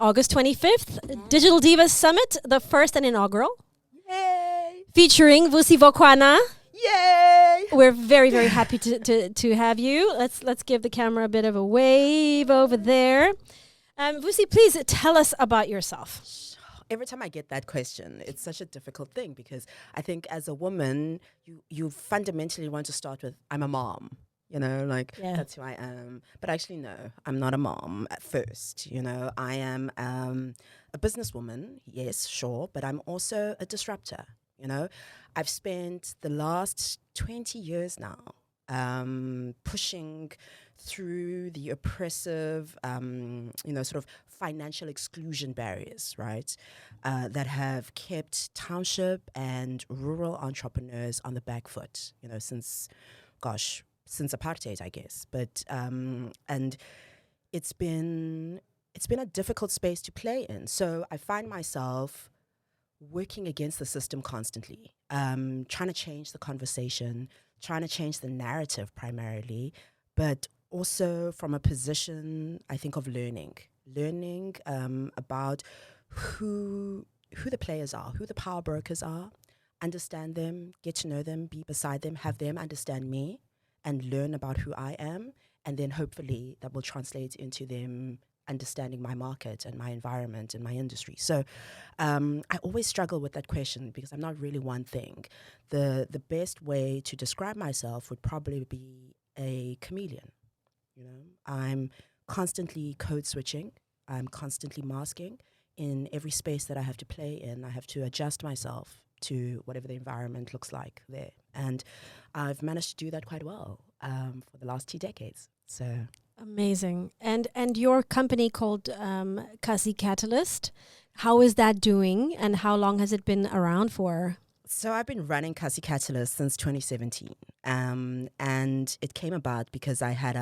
August 25th, Digital Divas Summit, the first and inaugural, Yay! featuring Vusi Vokwana. Yay! We're very, very happy to have you. Let's give the camera a bit of a wave over there. Vusi, please tell us about yourself. Every time I get that question, it's such a difficult thing because I think as a woman, you fundamentally want to start with, I'm a mom. That's who I am. But actually, no, I'm not a mom at first. I am a businesswoman, yes, sure, but I'm also a disruptor. I've spent the last 20 years now pushing through the oppressive, sort of financial exclusion barriers, right, that have kept township and rural entrepreneurs on the back foot, since apartheid, I guess. But and it's been a difficult space to play in. So I find myself working against the system constantly, trying to change the conversation, trying to change the narrative primarily, but also from a position, I think, of learning about who the players are, who the power brokers are, understand them, get to know them, be beside them, have them understand me, and learn about who I am, and then hopefully that will translate into them understanding my market and my environment and my industry. So I always struggle with that question because I'm not really one thing. The best way to describe myself would probably be a chameleon. I'm constantly code switching. I'm constantly masking in every space that I have to play in. I have to adjust myself to whatever the environment looks like there. And I've managed to do that quite well for the last 2 decades. So amazing. And your company called Kasi Catalyst, how is that doing and how long has it been around for? So I've been running Kasi Catalyst since 2017. And it came about because I had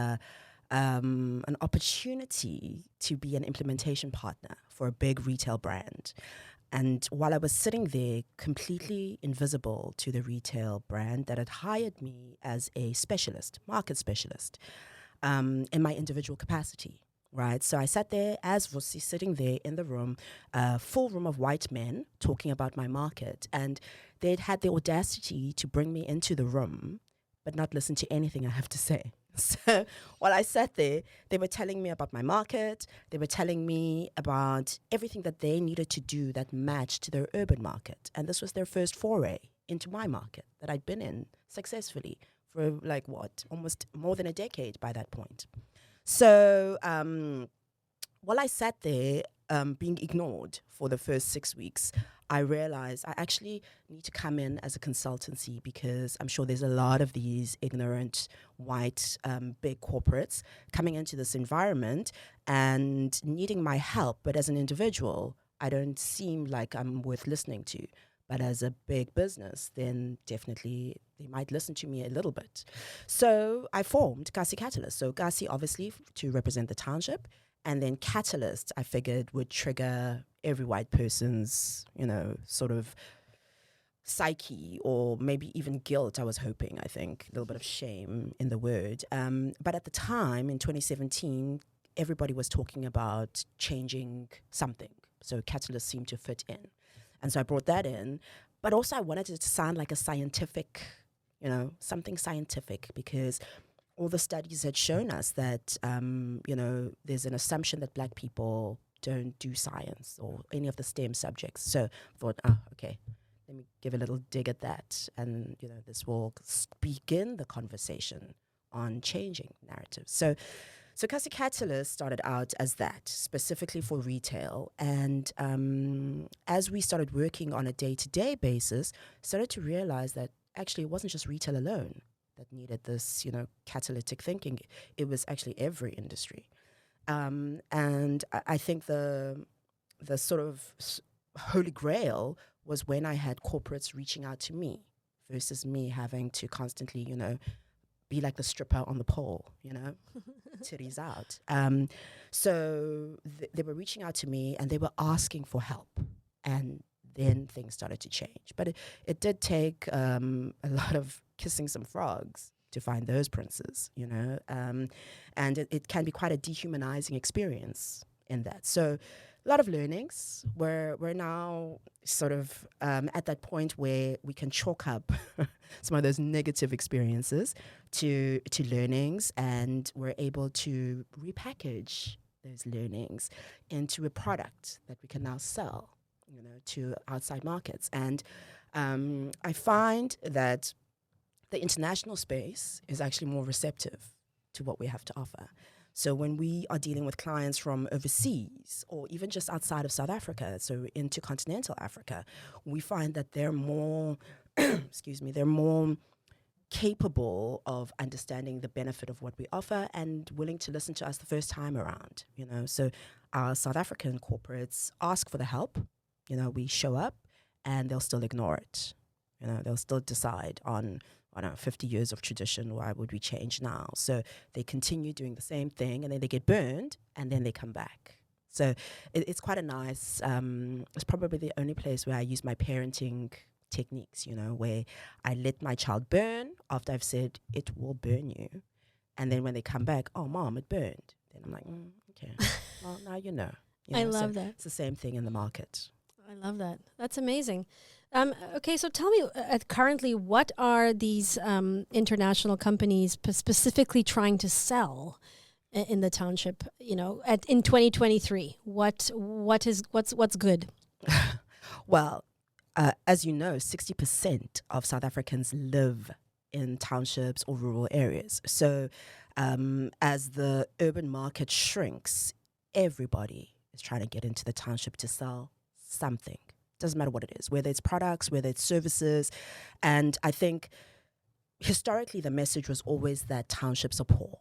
an opportunity to be an implementation partner for a big retail brand. And while I was sitting there completely invisible to the retail brand that had hired me as a specialist, market specialist, in my individual capacity, right? So I sat there as Vusi, sitting there in the room, full room of white men talking about my market. And they'd had the audacity to bring me into the room, but not listen to anything I have to say. So while I sat there, they were telling me about my market. They were telling me about everything that they needed to do that matched their urban market. And this was their first foray into my market that I'd been in successfully for almost more than a decade by that point. So while I sat there being ignored for the first 6 weeks, I realized I actually need to come in as a consultancy because I'm sure there's a lot of these ignorant white big corporates coming into this environment and needing my help. But as an individual, I don't seem like I'm worth listening to. But as a big business, then definitely they might listen to me a little bit. So I formed Kasi Catalyst. So Kasi, obviously, to represent the township. And then Catalyst, I figured, would trigger every white person's, sort of psyche or maybe even guilt, I was hoping, I think. A little bit of shame in the word. But at the time, in 2017, everybody was talking about changing something. So Catalyst seemed to fit in. And so I brought that in. But also I wanted it to sound like a scientific, something scientific, because all the studies had shown us that, there's an assumption that Black people don't do science or any of the STEM subjects. So I thought, okay, let me give a little dig at that. And, this will begin the conversation on changing narratives. So Kasi Catalyst started out as that, specifically for retail. And as we started working on a day-to-day basis, started to realize that actually it wasn't just retail alone that needed this, catalytic thinking. It was actually every industry. And I think the sort of holy grail was when I had corporates reaching out to me versus me having to constantly, be like the stripper on the pole, titties out. So they were reaching out to me and they were asking for help. And then things started to change. But it did take a lot of kissing some frogs to find those princes, and it can be quite a dehumanizing experience in that. So a lot of learnings. We're now sort of at that point where we can chalk up some of those negative experiences to learnings, and we're able to repackage those learnings into a product that we can now sell, to outside markets. And I find that the international space is actually more receptive to what we have to offer. So when we are dealing with clients from overseas or even just outside of South Africa, so into continental Africa, we find that they're more, they're more capable of understanding the benefit of what we offer and willing to listen to us the first time around, So our South African corporates ask for the help, we show up and they'll still ignore it. They'll still decide on 50 years of tradition, why would we change now? So they continue doing the same thing, and then they get burned, and then they come back. So it's quite a nice, it's probably the only place where I use my parenting techniques, where I let my child burn after I've said, it will burn you. And then when they come back, oh, mom, it burned. Then I'm like, okay, well, now you know. I love that. It's the same thing in the market. I love that. That's amazing. Okay, so tell me currently, what are these international companies specifically trying to sell in the township? In 2023, what's good? Well, as you know, 60% of South Africans live in townships or rural areas. So, as the urban market shrinks, everybody is trying to get into the township to sell something. Doesn't matter what it is, whether it's products, whether it's services. And I think historically the message was always that townships are poor.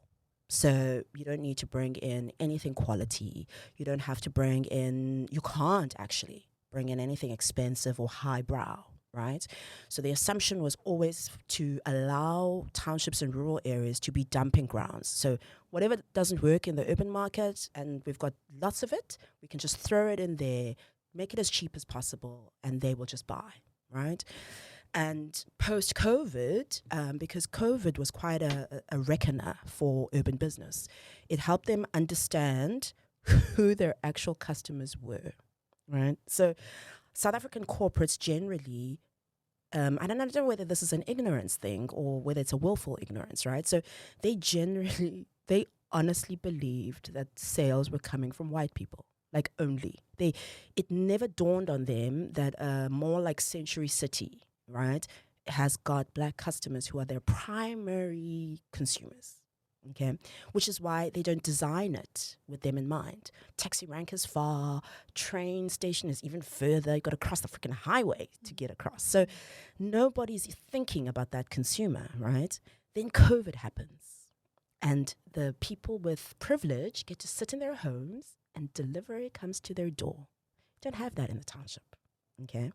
So you don't need to bring in anything quality. You can't actually bring in anything expensive or highbrow, right? So the assumption was always to allow townships and rural areas to be dumping grounds. So whatever doesn't work in the urban market, and we've got lots of it, we can just throw it in there, make it as cheap as possible, and they will just buy, right? And post-COVID, because COVID was quite a reckoner for urban business, it helped them understand who their actual customers were, right? So South African corporates generally, I don't know whether this is an ignorance thing or whether it's a willful ignorance, right? So they honestly believed that sales were coming from white people. Like only. It never dawned on them that a mall like Century City, right, has got black customers who are their primary consumers, okay? Which is why they don't design it with them in mind. Taxi rank is far, train station is even further, you've got to cross the freaking highway to get across. So nobody's thinking about that consumer, right? Then COVID happens, and the people with privilege get to sit in their homes and delivery comes to their door. Don't have that in the township, okay?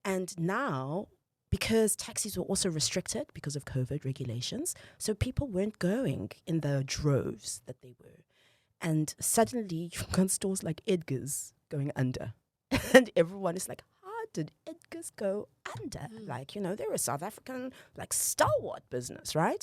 And now, because taxis were also restricted because of COVID regulations, so people weren't going in the droves that they were. And suddenly, you've got stores like Edgar's going under. And everyone is like, how did Edgar's go under? Like, they're a South African, stalwart business, right?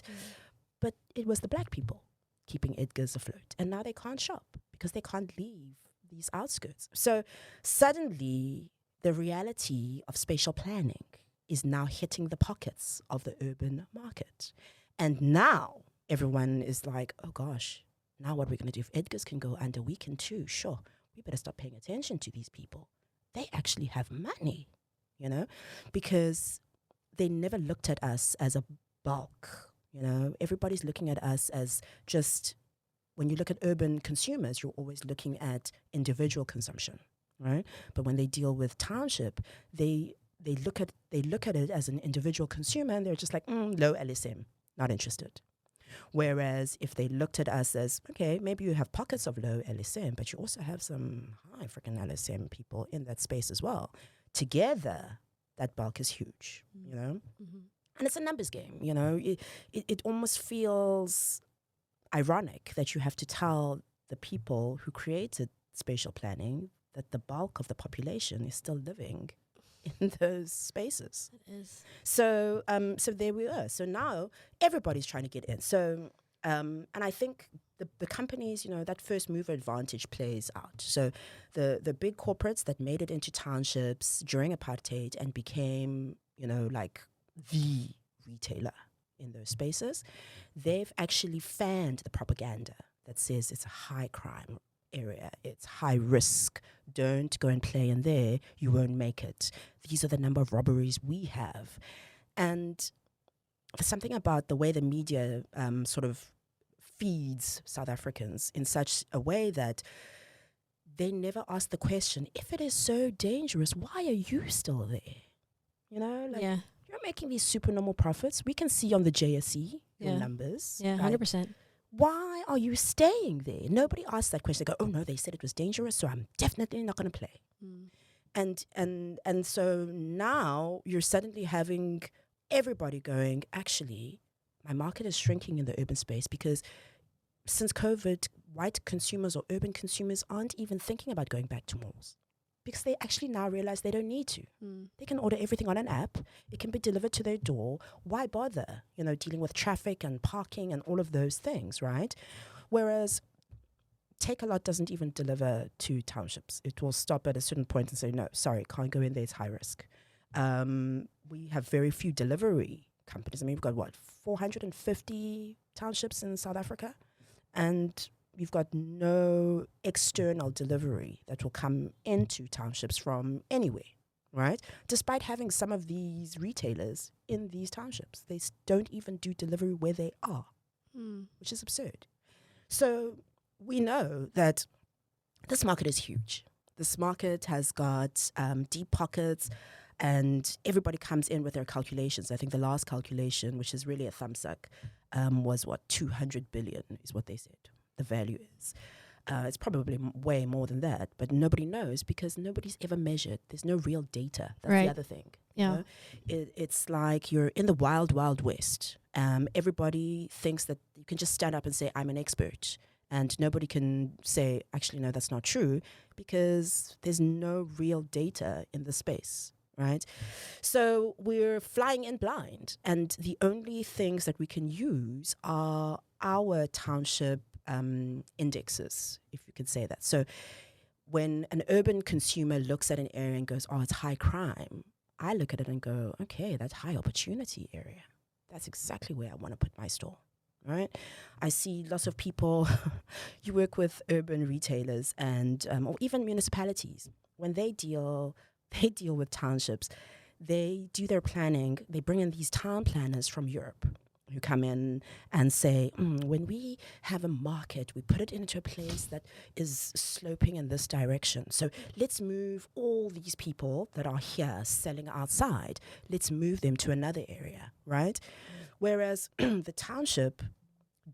But it was the black people keeping Edgar's afloat. And now they can't shop because they can't leave these outskirts. So suddenly, the reality of spatial planning is now hitting the pockets of the urban market. And now everyone is like, oh gosh, now what are we going to do? If Edgar's can go under, we can too. Sure, we better start paying attention to these people. They actually have money, because they never looked at us as a bulk. Everybody's looking at us as just, when you look at urban consumers, you're always looking at individual consumption, right? But when they deal with township, they look at it as an individual consumer, and they're just like, low LSM, not interested. Whereas if they looked at us as, okay, maybe you have pockets of low LSM, but you also have some high freaking LSM people in that space as well. Together, that bulk is huge, And it's a numbers game, It almost feels ironic that you have to tell the people who created spatial planning that the bulk of the population is still living in those spaces. It is. So there we are. So now everybody's trying to get in. So And I think the companies, that first mover advantage plays out. So the big corporates that made it into townships during apartheid and became, like the retailer in those spaces, they've actually fanned the propaganda that says it's a high crime area, it's high risk, don't go and play in there, you won't make it. These are the number of robberies we have. And there's something about the way the media sort of feeds South Africans in such a way that they never ask the question, if it is so dangerous, why are you still there? You're making these supernormal profits. We can see on the JSE your numbers. Yeah, 100%. Why are you staying there? Nobody asks that question. They go, oh no, they said it was dangerous, so I'm definitely not going to play. And so now you're suddenly having everybody going, actually, my market is shrinking in the urban space because since COVID, white consumers or urban consumers aren't even thinking about going back to malls because they actually now realize they don't need to. They can order everything on an app. It can be delivered to their door. Why bother, dealing with traffic and parking and all of those things, right? Whereas Take-A-Lot doesn't even deliver to townships. It will stop at a certain point and say, no, sorry, can't go in there, it's high risk. We have very few delivery companies. I mean, we've got 450 townships in South Africa, and you've got no external delivery that will come into townships from anywhere, right? Despite having some of these retailers in these townships, they don't even do delivery where they are, which is absurd. So we know that this market is huge. This market has got deep pockets, and everybody comes in with their calculations. I think the last calculation, which is really a thumbs up, was 200 billion is what they said the value is. It's probably way more than that, but nobody knows because nobody's ever measured. There's no real data. That's the other thing. Yeah. It's like you're in the wild, wild west. Everybody thinks that you can just stand up and say, I'm an expert. And nobody can say, actually, no, that's not true, because there's no real data in the space, right? So we're flying in blind. And the only things that we can use are our township indexes, if you could say that. So when an urban consumer looks at an area and goes, oh, it's high crime, I look at it and go, okay, that's high opportunity area. That's exactly where I want to put my store. Right, I see lots of people. You work with urban retailers and or even municipalities. When they deal with townships. They do their planning. They bring in these town planners from Europe who come in and say, when we have a market, we put it into a place that is sloping in this direction. So let's move all these people that are here selling outside. Let's move them to another area, right? Whereas the township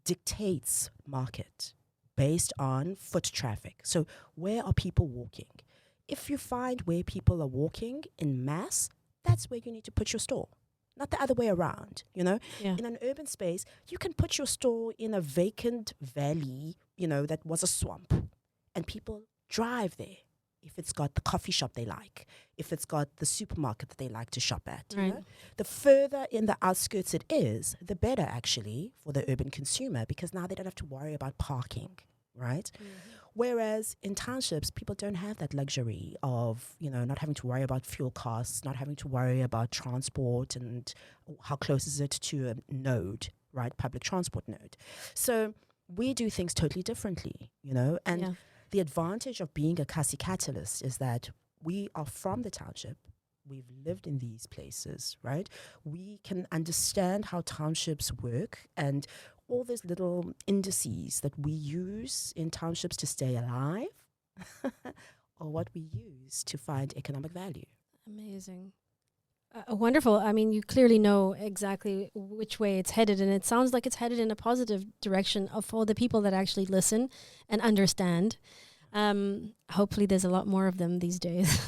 dictates market based on foot traffic. So where are people walking? If you find where people are walking in mass, that's where you need to put your store. Not the other way around, you know? Yeah. In an urban space, you can put your store in a vacant valley, you know, that was a swamp. And people drive there if it's got the coffee shop they like, if it's got the supermarket that they like to shop at. Right. You know? The further in the outskirts it is, the better actually for the urban consumer, because now they don't have to worry about parking, right? Mm-hmm. Whereas in townships, people don't have that luxury of, you know, not having to worry about fuel costs, not having to worry about transport and how close is it to a node, right? Public transport node. So we do things totally differently, you know, and the advantage of being a Kasi catalyst is that we are from the township. We've lived in these places, right? We can understand how townships work and all those little indices that we use in townships to stay alive or what we use to find economic value. Amazing. Wonderful. I mean, you clearly know exactly which way it's headed, and it sounds like it's headed in a positive direction for the people that actually listen and understand. Hopefully there's a lot more of them these days.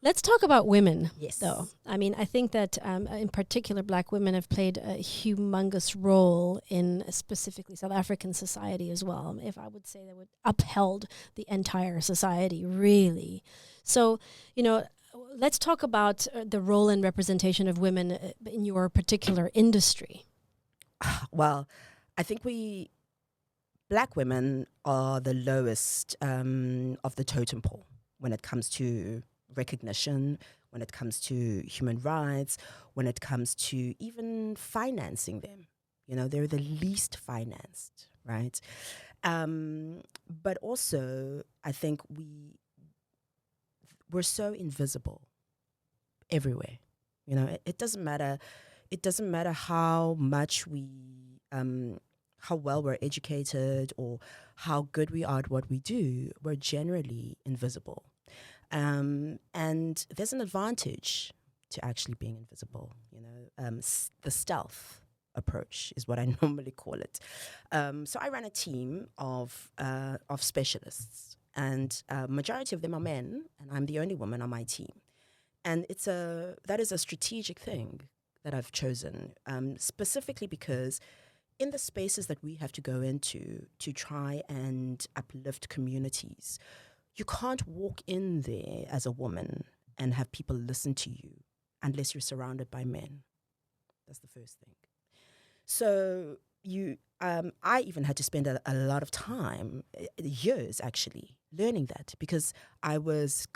Let's talk about women, though. I mean, I think that in particular, Black women have played a humongous role in specifically South African society as well. If I would say they would upheld the entire society, really. So, you know, let's talk about the role and representation of women in your particular industry. Well, I think Black women are the lowest of the totem pole when it comes to recognition, when it comes to human rights, when it comes to even financing them. You know, they're the least financed, right? But also, I think we're so invisible everywhere. You know, it doesn't matter. It doesn't matter how much how well we're educated or how good we are at what we do. We're generally invisible. And there's an advantage to actually being invisible. You know, the stealth approach is what I normally call it. So I run a team of specialists, and majority of them are men, and I'm the only woman on my team. And that is a strategic thing that I've chosen, specifically because in the spaces that we have to go into to try and uplift communities, you can't walk in there as a woman and have people listen to you unless you're surrounded by men. That's the first thing. So I even had to spend a lot of time, years actually, learning that, because I was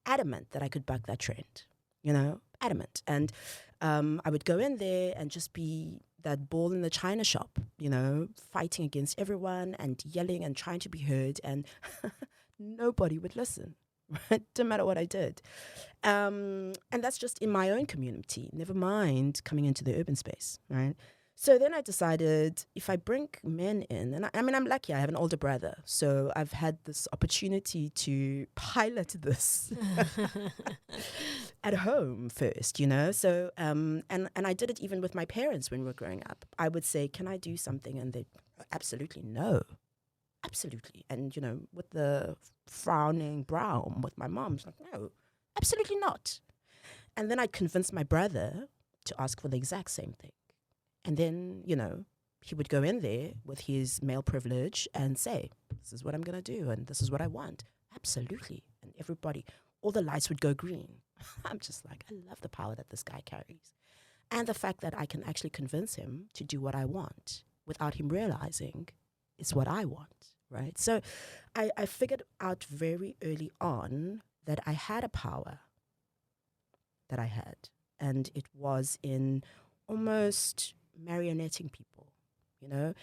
adamant that I could buck that trend, you know, adamant. And I would go in there and just be that ball in the china shop, you know, fighting against everyone and yelling and trying to be heard, and nobody would listen, right? Didn't matter what I did. And that's just in my own community, never mind coming into the urban space, right? So then I decided, if I bring men in, and I mean, I'm lucky, I have an older brother, so I've had this opportunity to pilot this at home first, you know. So and I did it even with my parents when we were growing up. I would say, can I do something? And they'd absolutely no. Absolutely. And, you know, with the frowning brow with my mom, she's like, no, absolutely not. And then I'd convince my brother to ask for the exact same thing. And then, you know, he would go in there with his male privilege and say, this is what I'm going to do and this is what I want. Absolutely. And everybody, all the lights would go green. I'm just like, I love the power that this guy carries. And the fact that I can actually convince him to do what I want without him realizing it's what I want, right? So I figured out very early on that I had a power that I had. And it was in almost marionetting people, you know,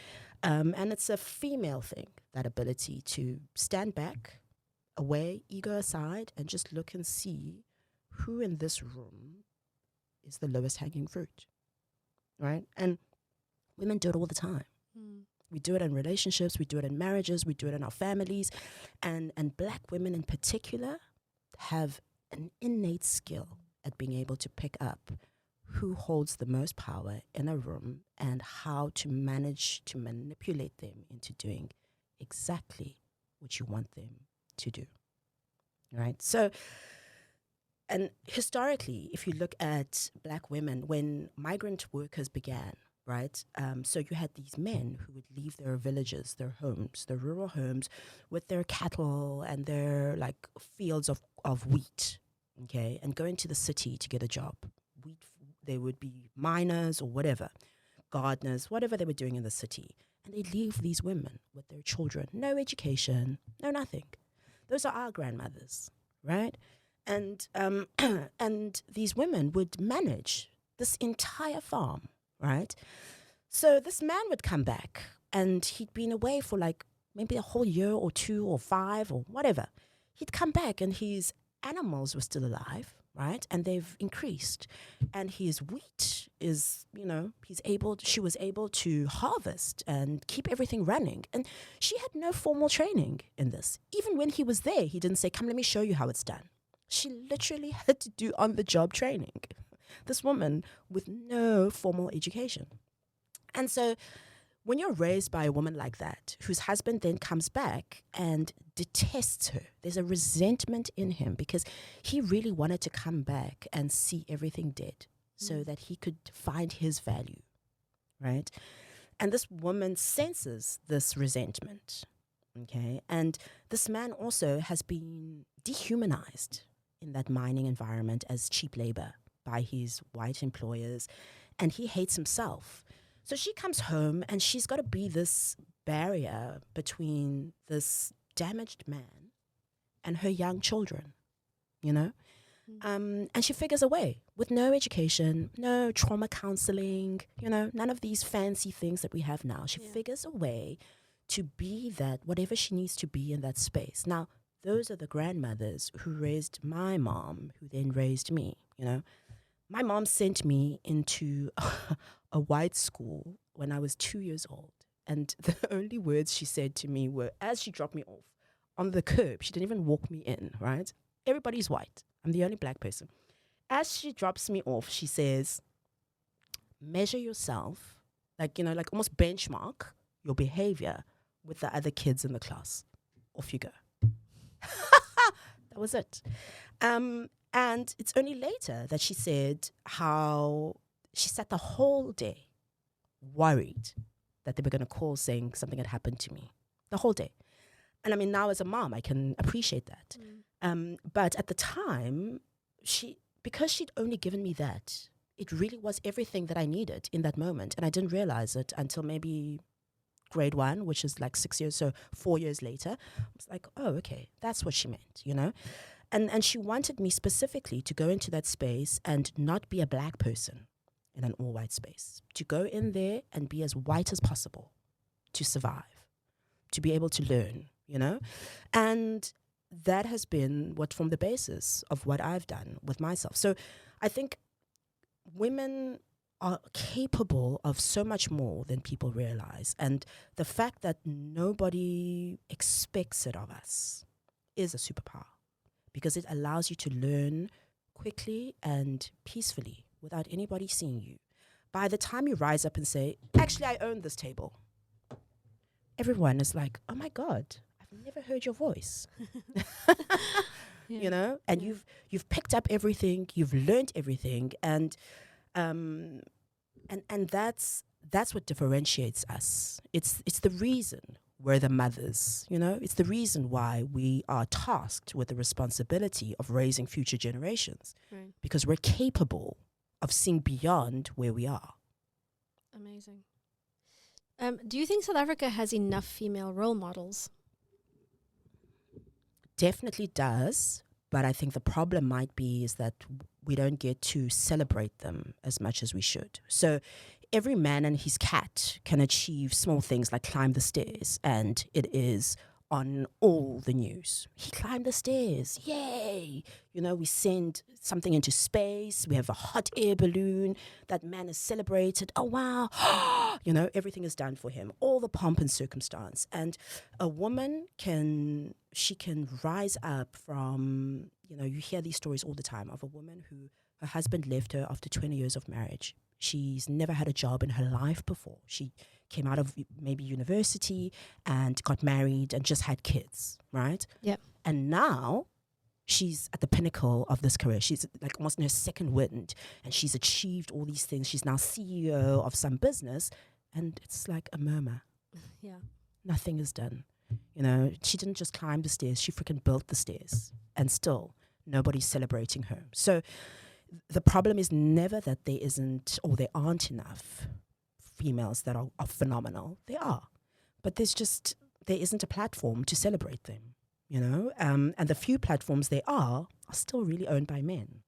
and it's a female thing, that ability to stand back, away, ego aside, and just look and see who in this room is the lowest hanging fruit, right? And women do it all the time. We do it in relationships, we do it in marriages, we do it in our families, and Black women in particular have an innate skill at being able to pick up who holds the most power in a room and how to manage to manipulate them into doing exactly what you want them to do, right? So, and historically, if you look at Black women, when migrant workers began, right? So you had these men who would leave their villages, their homes, their rural homes, with their cattle and their like fields of wheat, okay, and go into the city to get a job. They would be miners or whatever, gardeners, whatever they were doing in the city. And they leave these women with their children, no education, no nothing. Those are our grandmothers, right? And and these women would manage this entire farm, right? So this man would come back, and he'd been away for like maybe a whole year or 2 or 5 or whatever. He'd come back and his animals were still alive, right? And they've increased. And his wheat is, you know, she was able to harvest and keep everything running. And she had no formal training in this. Even when he was there, he didn't say, come, let me show you how it's done. She literally had to do on-the-job training. This woman with no formal education. And so when you're raised by a woman like that, whose husband then comes back and detests her, there's a resentment in him because he really wanted to come back and see everything dead so that he could find his value, right? And this woman senses this resentment, okay? And this man also has been dehumanized in that mining environment as cheap labor by his white employers, and he hates himself. So she comes home and she's got to be this barrier between this damaged man and her young children, you know? And she figures a way with no education, no trauma counseling, you know, none of these fancy things that we have now. She figures a way to be that, whatever she needs to be in that space. Now, those are the grandmothers who raised my mom, who then raised me, you know. My mom sent me into a white school when I was 2 years old. And the only words she said to me were, as she dropped me off on the curb, she didn't even walk me in, right? Everybody's white. I'm the only black person. As she drops me off, she says, measure yourself, like, you know, like almost benchmark your behavior with the other kids in the class. Off you go. That was it. And it's only later that she said how she sat the whole day worried that they were going to call saying something had happened to me. The whole day. And I mean, now as a mom, I can appreciate that. But at the time, because she'd only given me that, it really was everything that I needed in that moment. And I didn't realize it until maybe grade 1, which is like 6 years, so 4 years later. I was like, oh, okay, that's what she meant, you know? And she wanted me specifically to go into that space and not be a black person in an all-white space, to go in there and be as white as possible, to survive, to be able to learn, you know? And that has been what formed the basis of what I've done with myself. So I think women are capable of so much more than people realize. And the fact that nobody expects it of us is a superpower, because it allows you to learn quickly and peacefully without anybody seeing you. By the time you rise up and say, actually, I own this table, everyone is like, oh my God, I've never heard your voice. You know, and you've picked up everything, you've learned everything, and that's what differentiates us. It's the reason we're the mothers, you know. It's the reason why we are tasked with the responsibility of raising future generations, Right. because we're capable of seeing beyond where we are. Amazing. Do you think South Africa has enough female role models? Definitely does, but I think the problem might be is that we don't get to celebrate them as much as we should. So every man and his cat can achieve small things like climb the stairs, and it is on all the news. He climbed the stairs, yay! You know, we send something into space, we have a hot air balloon, that man is celebrated, oh wow, you know, everything is done for him, all the pomp and circumstance. And a woman can rise up from, you know, you hear these stories all the time of a woman who, her husband left her after 20 years of marriage. She's never had a job in her life before. She came out of maybe university and got married and just had kids, right? Yeah. And now she's at the pinnacle of this career. She's like almost in her second wind, and she's achieved all these things. She's now CEO of some business, and it's like a murmur. Yeah. Nothing is done. You know, she didn't just climb the stairs, she freaking built the stairs, and still nobody's celebrating her. So the problem is never that there isn't or there aren't enough females that are phenomenal. They are. But there isn't a platform to celebrate them, you know? And the few platforms there are still really owned by men.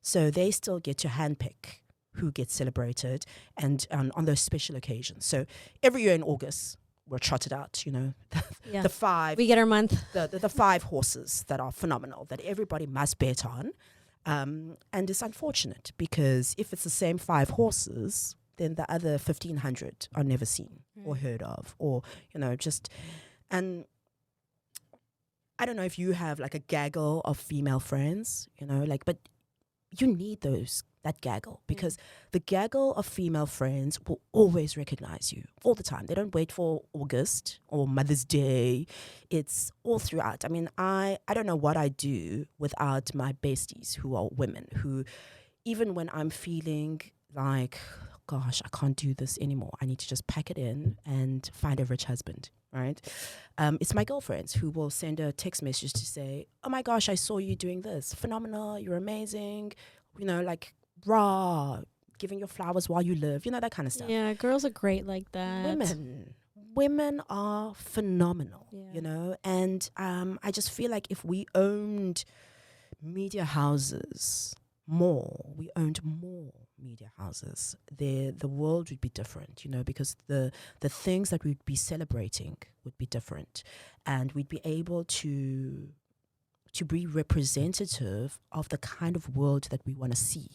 So they still get to handpick who gets celebrated and on those special occasions. So every year in August, we're trotted out, you know, the 5. We get our month. The 5 horses that are phenomenal, that everybody must bet on. And it's unfortunate because if it's the same 5 horses, then the other 1,500 are never seen or heard of, or, you know, just, and I don't know if you have like a gaggle of female friends, you know, like, but you need that gaggle, because the gaggle of female friends will always recognize you all the time. They don't wait for August or Mother's Day. It's all throughout. I mean, I don't know what I do without my besties who are women, who even when I'm feeling like, gosh, I can't do this anymore, I need to just pack it in and find a rich husband, right? It's my girlfriends who will send a text message to say, oh my gosh, I saw you doing this. Phenomenal, you're amazing. You know, like, rah, giving your flowers while you live, that kind of stuff. Yeah, girls are great like that. Women are phenomenal, and I just feel like if we owned media houses more, media houses, the world would be different, because the things that we'd be celebrating would be different, and we'd be able to be representative of the kind of world that we want to see.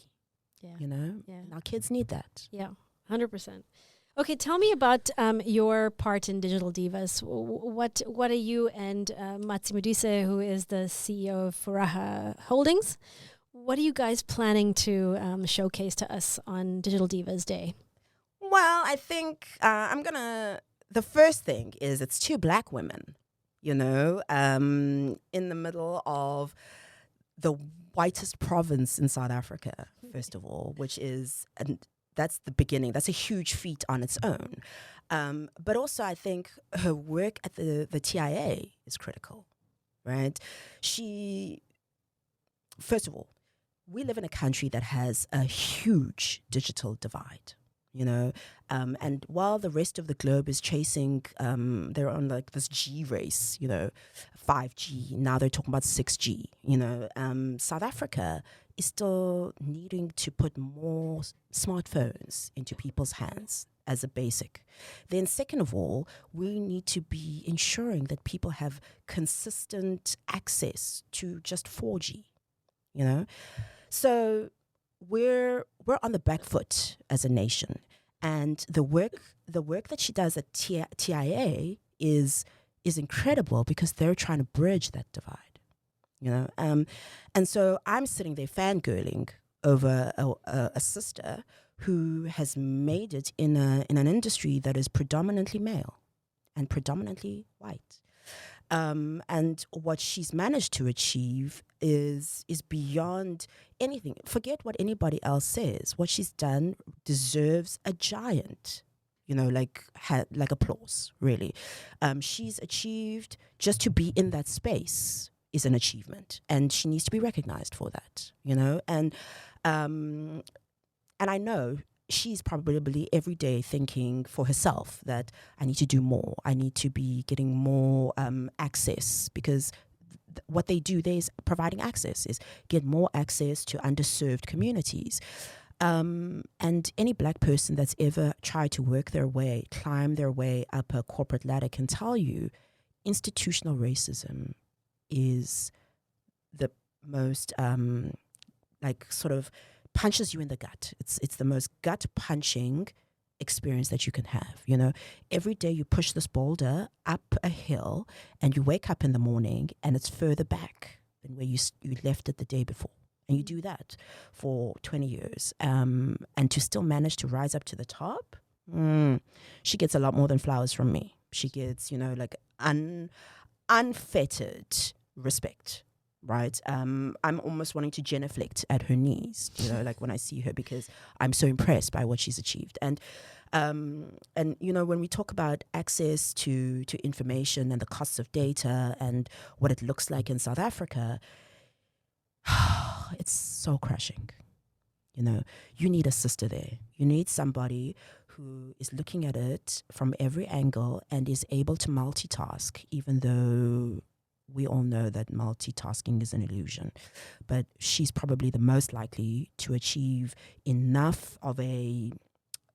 Yeah. And our kids need that. Yeah, 100%. Okay, tell me about your part in Digital Divas. What are you and Matsimudise, who is the CEO of Furaha Holdings, what are you guys planning to showcase to us on Digital Divas Day? Well, I think the first thing is it's two black women, in the middle of the whitest province in South Africa, first of all, which is... That's the beginning. That's a huge feat on its own. But also, I think her work at the TIA is critical, right? First of all, we live in a country that has a huge digital divide, and while the rest of the globe is chasing, they're on like this G race, 5G, now they're talking about 6G, South Africa is still needing to put more smartphones into people's hands as a basic. Then second of all, we need to be ensuring that people have consistent access to just 4G, So we're on the back foot as a nation. And the work that she does at TIA is incredible because they're trying to bridge that divide. And so I'm sitting there fangirling over a sister who has made it in an industry that is predominantly male and predominantly white. And what she's managed to achieve is beyond anything. Forget what anybody else says. What she's done deserves a giant, like applause, really. She's achieved just to be in that space is an achievement, and she needs to be recognized for that, and I know she's probably every day thinking for herself that I need to do more, I need to be getting more access, because what they do there is providing access, is get more access to underserved communities. And any black person that's ever tried to climb their way up a corporate ladder can tell you institutional racism is the most sort of punches you in the gut. It's the most gut punching experience that you can have. Every day you push this boulder up a hill and you wake up in the morning and it's further back than where you left it the day before. And you do that for 20 years. And to still manage to rise up to the top, she gets a lot more than flowers from me. She gets, unfettered respect, right? I'm almost wanting to genuflect at her knees, when I see her, because I'm so impressed by what she's achieved. And when we talk about access to information and the costs of data and what it looks like in South Africa, it's so crushing. You need a sister there. You need somebody who is looking at it from every angle and is able to multitask, even though we all know that multitasking is an illusion. But she's probably the most likely to achieve enough of a,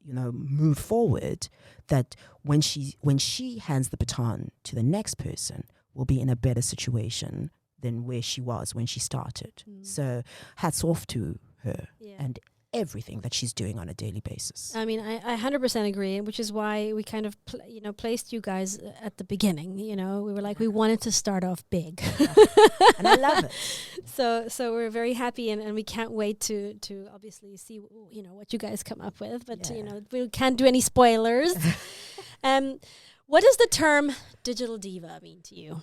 move forward that when she hands the baton to the next person, will be in a better situation than where she was when she started. So hats off to her and everything that she's doing on a daily basis. I mean, I 100% agree, which is why we kind of, placed you guys at the beginning. We were like, we wanted to start off big. And I love it. So we're very happy and we can't wait to obviously see, what you guys come up with. But, we can't do any spoilers. What does the term digital diva mean to you?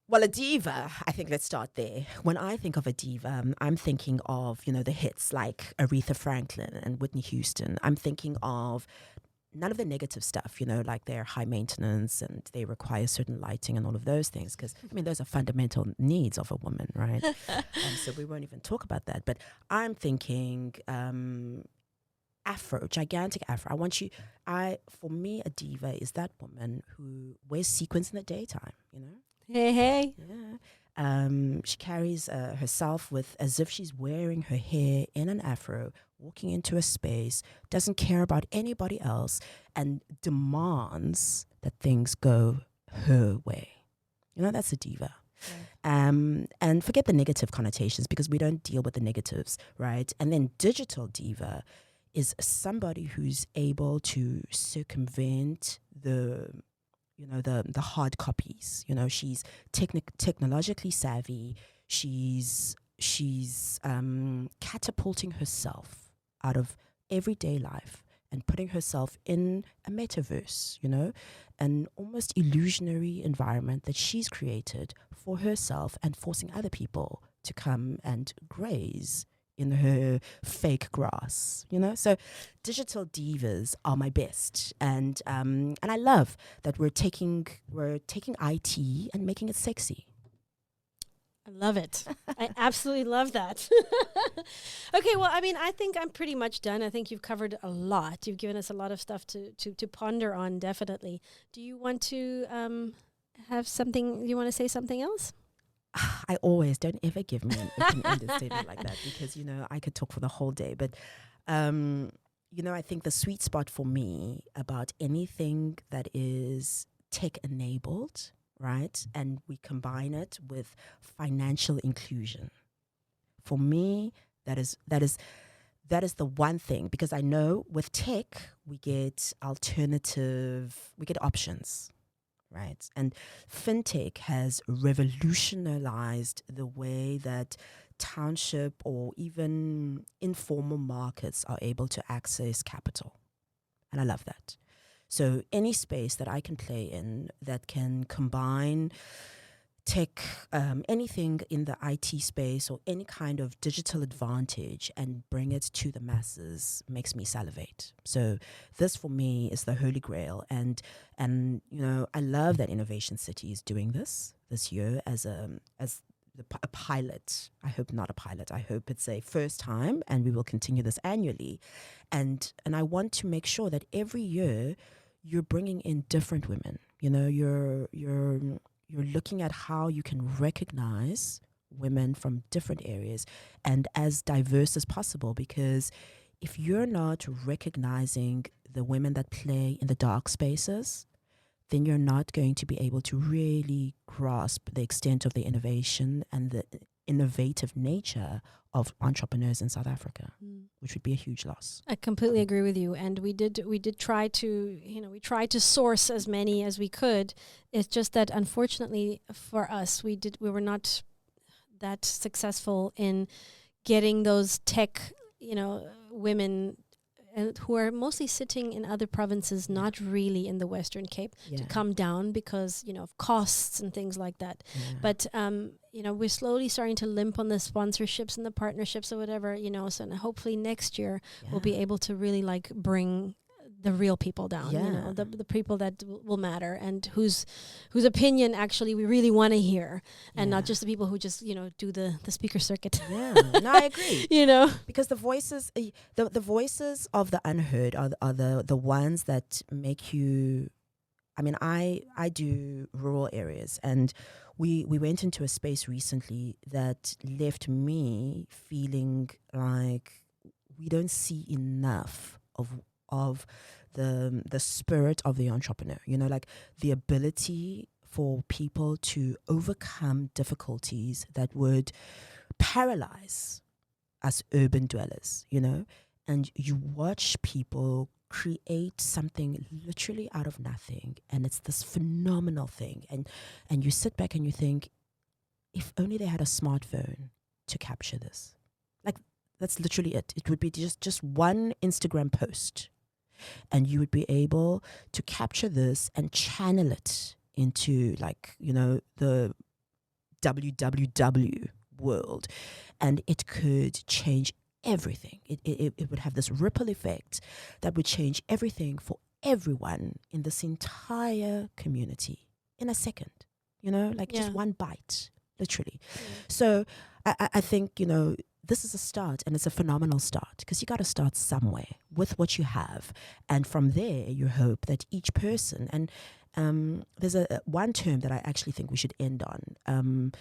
Well, a diva, I think let's start there. When I think of a diva, I'm thinking of, the hits like Aretha Franklin and Whitney Houston. I'm thinking of none of the negative stuff, like they're high maintenance and they require certain lighting and all of those things. Because, those are fundamental needs of a woman, right? So we won't even talk about that. But I'm thinking afro, gigantic afro. For me, a diva is that woman who wears sequins in the daytime, you know? Hey. Yeah. She carries herself with as if she's wearing her hair in an afro, walking into a space, doesn't care about anybody else, and demands that things go her way. You know, that's a diva. And forget the negative connotations because we don't deal with the negatives, right? And then digital diva is somebody who's able to circumvent the hard copies. You know, she's technologically savvy. She's catapulting herself out of everyday life and putting herself in a metaverse, you know, an almost illusionary environment that she's created for herself and forcing other people to come and graze in her fake grass, you know. So digital divas are my best, and I love that we're taking IT and making it sexy. I love it. I absolutely love that. Okay, well, I mean, I think I'm pretty much done. I think you've covered a lot. You've given us a lot of stuff to ponder on, definitely. Do you want to have something, you want to say something else? I always don't ever give me an open-ended statement like that because, you know, I could talk for the whole day. But, you know, I think the sweet spot for me about anything that is tech-enabled, right, and we combine it with financial inclusion. For me, that is the one thing, because I know with tech we get options, right? And fintech has revolutionized the way that township or even informal markets are able to access capital. And I love that. So any space that I can play in that can combine tech, anything in the IT space or any kind of digital advantage and bring it to the masses makes me salivate. So this for me is the holy grail. And you know, I love that Innovation City is doing this year as a pilot. I hope not a pilot. I hope it's a first time, and we will continue this annually. And I want to make sure that every year you're bringing in different women. You know, you're looking at how you can recognize women from different areas and as diverse as possible, because if you're not recognizing the women that play in the dark spaces, then you're not going to be able to really grasp the extent of the innovation and the innovative nature of entrepreneurs in South Africa, which would be a huge loss. I completely agree with you. And we did try to, you know, we tried to source as many as we could. It's just that unfortunately for us, we were not that successful in getting those tech, you know, women who are mostly sitting in other provinces, not really in the Western Cape, to come down because, you know, of costs and things like that. But, you know, we're slowly starting to limp on the sponsorships and the partnerships or whatever, you know, so hopefully next year we'll be able to really like bring the real people down, you know, the people that will matter and whose opinion actually we really want to hear, and not just the people who just, you know, do the speaker circuit. No, I agree. You know, because the voices, the voices of the unheard are the ones that make you. I mean, I do rural areas, and we went into a space recently that left me feeling like we don't see enough of the spirit of the entrepreneur, you know, like the ability for people to overcome difficulties that would paralyze us urban dwellers, you know, and you watch people create something literally out of nothing, and it's this phenomenal thing, and you sit back and you think, if only they had a smartphone to capture this. Like, that's literally it. It would be just one Instagram post, and you would be able to capture this and channel it into, like, you know, the www world, and it could change everything. It would have this ripple effect that would change everything for everyone in this entire community in a second, you know, like just one bite, literally. So I think, you know, this is a start, and it's a phenomenal start, because you got to start somewhere with what you have, and from there you hope that each person, and there's one term that I actually think we should end on.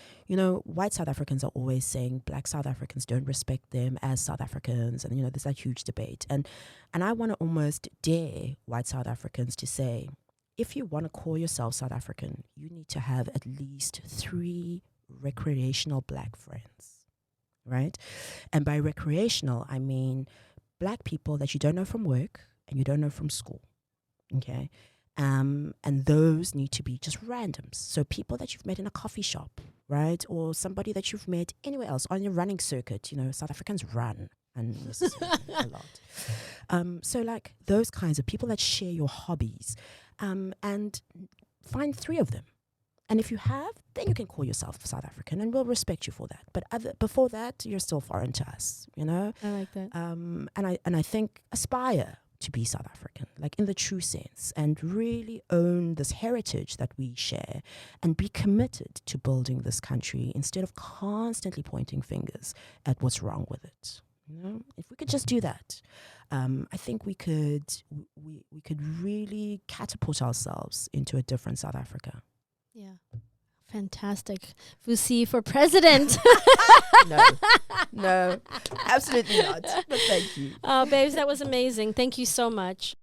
White South Africans are always saying Black South Africans don't respect them as South Africans, and there's that huge debate, and I want to almost dare white South Africans to say, if you want to call yourself South African, you need to have at least 3 recreational Black friends. Right? And by recreational, I mean Black people that you don't know from work and you don't know from school. Okay? And those need to be just randoms. So people that you've met in a coffee shop, right? Or somebody that you've met anywhere else on your running circuit. South Africans run unnecessarily a lot. So like those kinds of people that share your hobbies, and find 3 of them. And if you have, then you can call yourself South African, and we'll respect you for that. But before that, you're still foreign to us, I like that. And I think aspire to be South African, like in the true sense, and really own this heritage that we share, and be committed to building this country instead of constantly pointing fingers at what's wrong with it. If we could just do that, I think we could really catapult ourselves into a different South Africa. Yeah. Fantastic. Vusi for president. No, absolutely not. But thank you. Oh, babes, that was amazing. Thank you so much.